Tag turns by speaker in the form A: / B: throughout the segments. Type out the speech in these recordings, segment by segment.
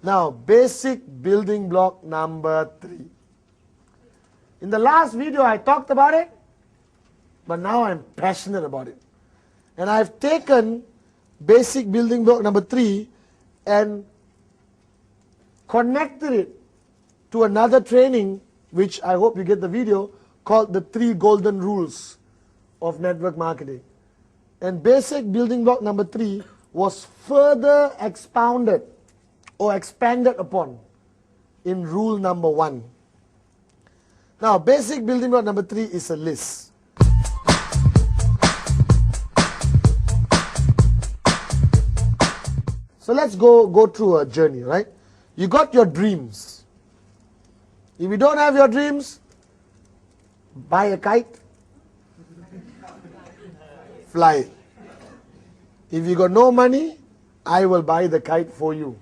A: Now, basic building block number 3. In the last video, I talked about it, but now I'm passionate about it. And I've taken basic building block number 3 and connected it to another training, which I hope you get the video, called the 3 golden rules of network marketing. And basic building block number 3 was further expounded or expanded upon in rule number 1. Now, basic building block number 3 is a list. So let's go through a journey, right? You got your dreams. If you don't have your dreams, buy a kite, fly it. If you got no money, I will buy the kite for you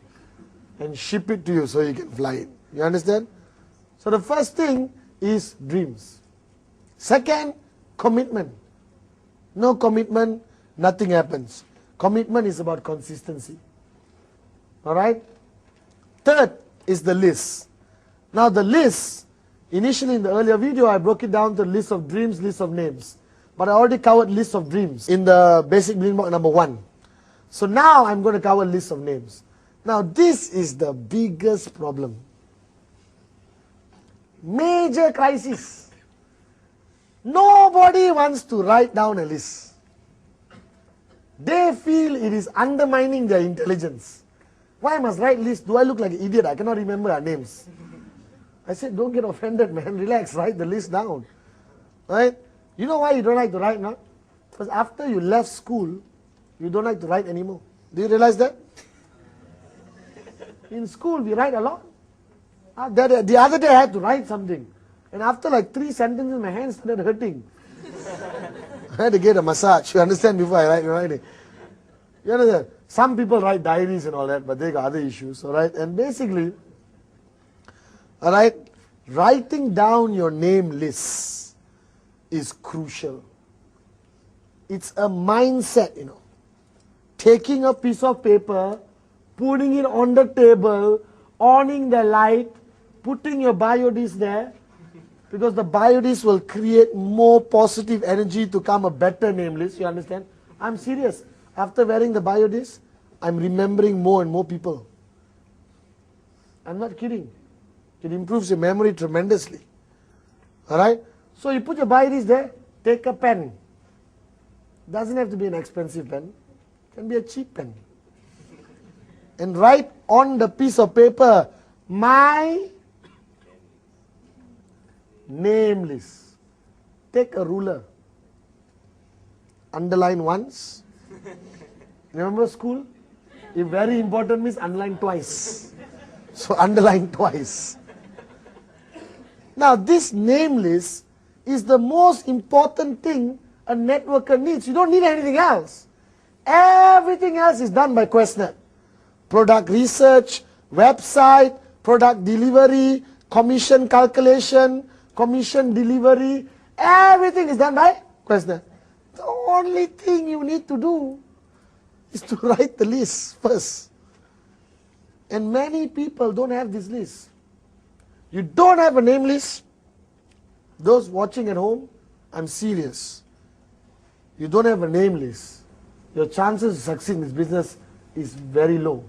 A: and ship it to you so you can fly it. You understand? So the first thing is dreams. Second, commitment. No commitment, nothing happens. Commitment is about consistency. Alright? Third is the list. Now the list, initially in the earlier video, I broke it down to list of dreams, list of names. But I already covered list of dreams in the basic building block number 1. So now I'm going to cover list of names. Now this is the biggest problem. Major crisis. Nobody wants to write down a list. They feel it is undermining their intelligence. Why must I write list? Do I look like an idiot? I cannot remember our names. I said, don't get offended, man. Relax, write the list down. Right? You know why you don't like to write now? Because after you left school, you don't like to write anymore. Do you realize that? In school, we write a lot. The other day, I had to write something. And after like 3 sentences, my hands started hurting. I had to get a massage. You understand? Before I write writing. You understand? Some people write diaries and all that, but they got other issues. All right? And basically, all right, writing down your name list is crucial. It's a mindset, you know. Taking a piece of paper, putting it on the table, owning the light, putting your biodisc there, because the biodisc will create more positive energy to come a better name list. You understand? I'm serious. After wearing the biodisc, I'm remembering more and more people. I'm not kidding. It improves your memory tremendously. Alright? So you put your biodisc there, take a pen. Doesn't have to be an expensive pen. It can be a cheap pen. And write on the piece of paper, my name list. Take a ruler. Underline once. Remember school? If very important means underline twice. So underline twice. Now this name list is the most important thing a networker needs. You don't need anything else. Everything else is done by Questnet. Product research, website, product delivery, commission calculation, commission delivery, everything is done by Questnet. The only thing you need to do is to write the list first. And many people don't have this list. You don't have a name list. Those watching at home, I'm serious. You don't have a name list. Your chances of succeeding in this business is very low.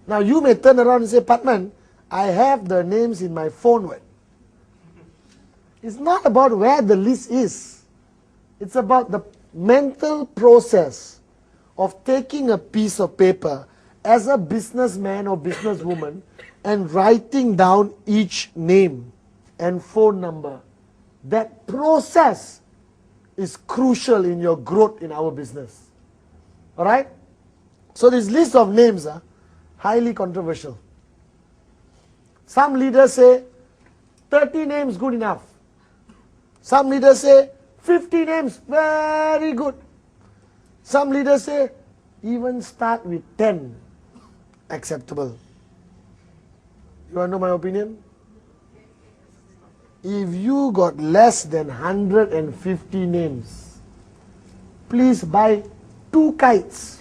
A: Now you may turn around and say, Patman, I have the names in my phone. It's not about where the list is. It's about the mental process of taking a piece of paper as a businessman or businesswoman and writing down each name and phone number. That process is crucial in your growth in our business. Alright? So this list of names are highly controversial. Some leaders say 30 names good enough. Some leaders say 50 names very good. Some leaders say even start with 10 acceptable. You want to know my opinion? If you got less than 150 names, please buy 2 kites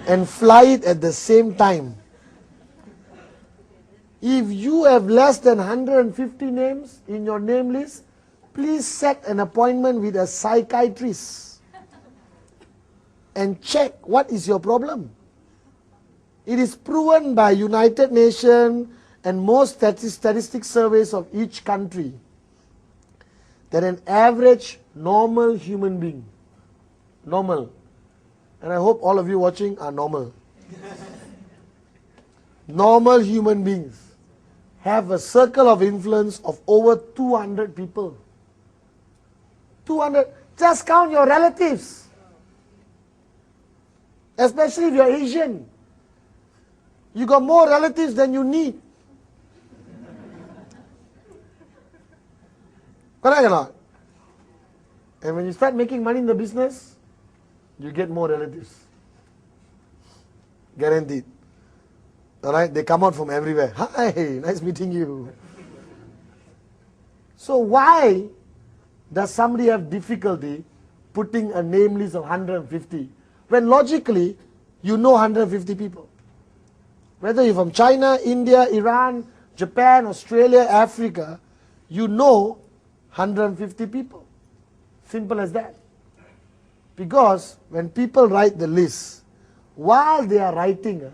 A: and fly it at the same time. If you have less than 150 names in your name list, please set an appointment with a psychiatrist and check what is your problem. It is proven by United Nations and most statistic surveys of each country that an average normal human being, normal, and I hope all of you watching are normal, normal human beings have a circle of influence of over 200 people. 200, just count your relatives. Especially if you're Asian. You got more relatives than you need. Correct or not? And when you start making money in the business, you get more relatives. Guaranteed. Alright, they come out from everywhere. Hi, nice meeting you. So why does somebody have difficulty putting a name list of 150 when logically you know 150 people? Whether you're from China, India, Iran, Japan, Australia, Africa, you know 150 people. Simple as that. Because when people write the list, while they are writing,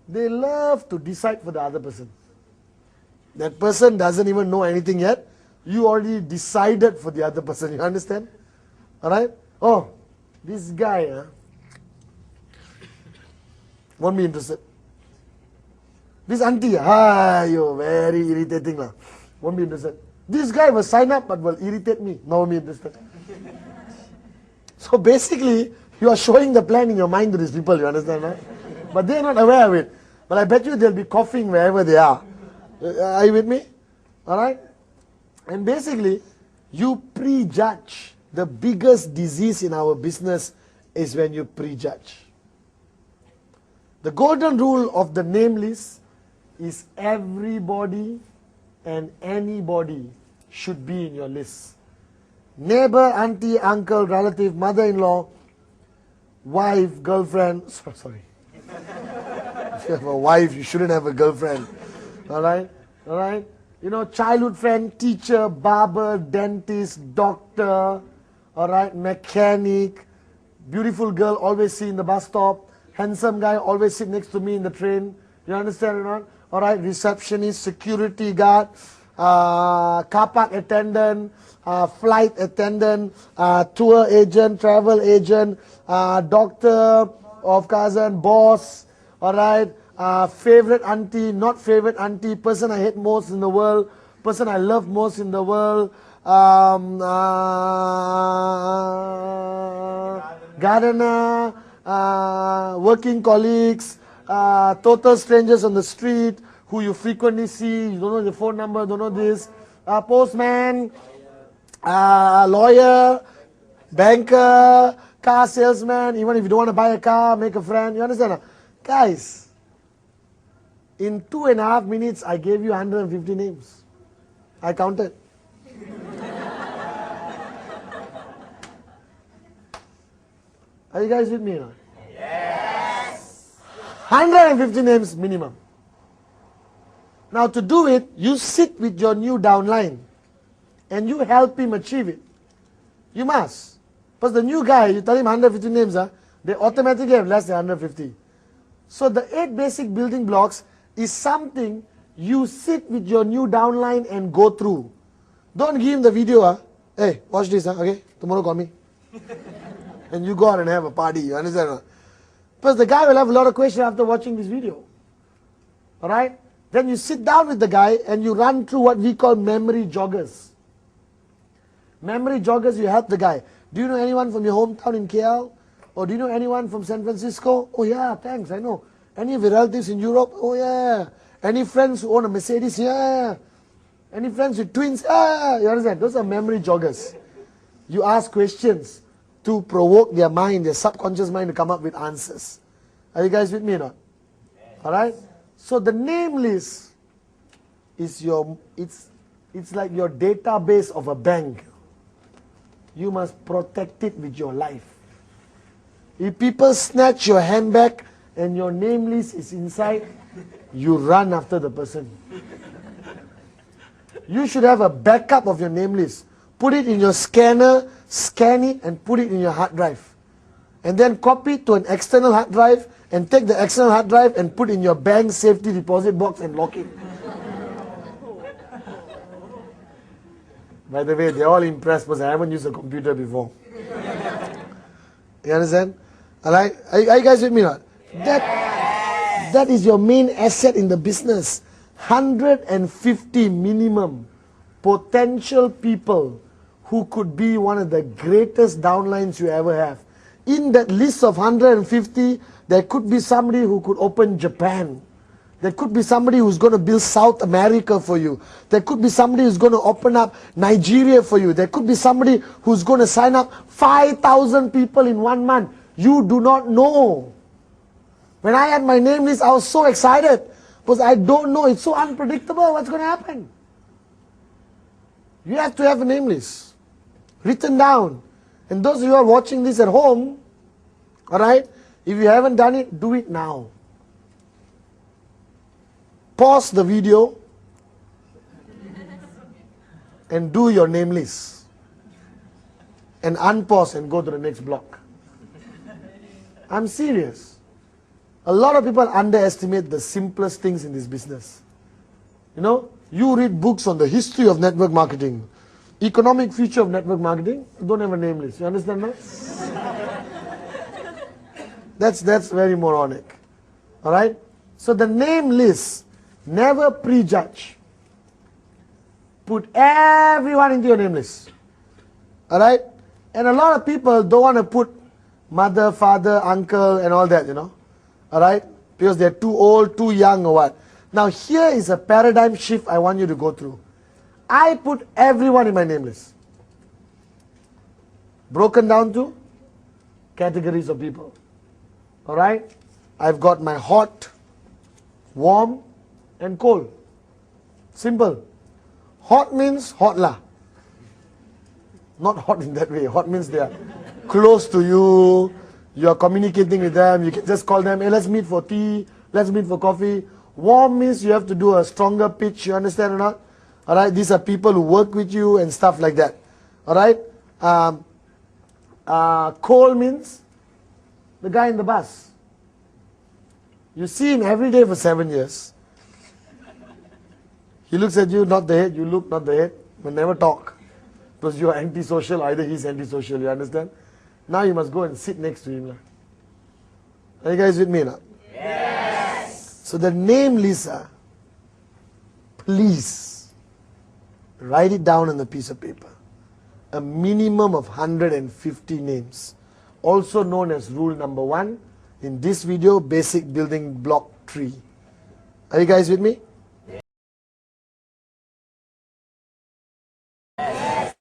A: they love to decide for the other person. That person doesn't even know anything yet. You already decided for the other person. You understand? Alright? Oh, this guy won't be interested. This auntie, you're very irritating. Won't be interested. This guy will sign up but will irritate me. No, won't be interested. So basically, you are showing the plan in your mind to these people, you understand? Right? But they are not aware of it. But I bet you they'll be coughing wherever they are. Are you with me? Alright? And basically, you prejudge. The biggest disease in our business is when you prejudge. The golden rule of the name list is everybody and anybody should be in your list. Neighbor, auntie, uncle, relative, mother-in-law, wife, girlfriend. Sorry. If you have a wife, you shouldn't have a girlfriend. Alright? Alright? You know, childhood friend, teacher, barber, dentist, doctor, alright, mechanic, beautiful girl always see in the bus stop, handsome guy always sit next to me in the train. You understand or not? Alright, receptionist, security guard, car park attendant, flight attendant, tour agent, travel agent, doctor, of cousin, boss, alright, favorite auntie, not favorite auntie, person I hate most in the world, person I love most in the world, gardener, working colleagues, total strangers on the street who you frequently see, you don't know the phone number, don't know this, postman, lawyer, banker, car salesman, even if you don't want to buy a car, make a friend, you understand? Guys, in 2.5 minutes, I gave you 150 names. I counted. Are you guys with me now? Yes. 150 names minimum. Now to do it, you sit with your new downline and you help him achieve it. You must. Because the new guy, you tell him 150 names, they automatically have less than 150. So the 8 basic building blocks is something you sit with your new downline and go through. Don't give him the video. Hey, watch this, okay? Tomorrow call me. And you go out and have a party, you understand? Because the guy will have a lot of questions after watching this video. Alright? Then you sit down with the guy and you run through what we call memory joggers. Memory joggers, you help the guy. Do you know anyone from your hometown in KL? Or do you know anyone from San Francisco? Oh yeah, thanks, I know. Any of your relatives in Europe? Oh yeah. Any friends who own a Mercedes? Yeah. Any friends with twins? Yeah. You understand? Those are memory joggers. You ask questions to provoke their mind, their subconscious mind to come up with answers. Are you guys with me or not? Alright? So the name list is it's like your database of a bank. You must protect it with your life. If people snatch your handbag and your name list is inside, you run after the person. You should have a backup of your name list. Put it in your scanner, scan it, and put it in your hard drive. And then copy it to an external hard drive, and take the external hard drive and put in your bank safety deposit box and lock it. By the way, they're all impressed because I haven't used a computer before. You understand? Alright? Are you guys with me or not? That is your main asset in the business. 150 minimum potential people who could be one of the greatest downlines you ever have. In that list of 150, there could be somebody who could open Japan. There could be somebody who's going to build South America for you. There could be somebody who's going to open up Nigeria for you. There could be somebody who's going to sign up 5,000 people in 1 month. You do not know. When I had my name list, I was so excited because I don't know. It's so unpredictable what's going to happen. You have to have a name list written down. And those of you who are watching this at home, alright, if you haven't done it, do it now. Pause the video and do your name list. And unpause and go to the next block. I'm serious. A lot of people underestimate the simplest things in this business. You know, you read books on the history of network marketing, economic future of network marketing, you don't have a name list. You understand that? That's very moronic. Alright? So the name list, never prejudge. Put everyone into your name list. Alright? And a lot of people don't want to put mother, father, uncle and all that, you know. Alright? Because they're too old, too young or what. Now here is a paradigm shift I want you to go through. I put everyone in my name list. Broken down to categories of people. Alright? I've got my hot, warm and cold. Simple. Hot means hot lah. Not hot in that way. Hot means they are close to you. You are communicating with them. You can just call them, hey, let's meet for tea. Let's meet for coffee. Warm means you have to do a stronger pitch. You understand or not? Alright, these are people who work with you and stuff like that. Alright? Cold means the guy in the bus. You see him every day for 7 years. He looks at you, not the head. You look, not the head. But never talk. Because you are antisocial, either he's antisocial, you understand? Now you must go and sit next to him. Are you guys with me now?
B: Yes.
A: So the name Lisa, please write it down on a piece of paper. A minimum of 150 names. Also known as rule number 1 in this video, basic building block tree. Are you guys with me?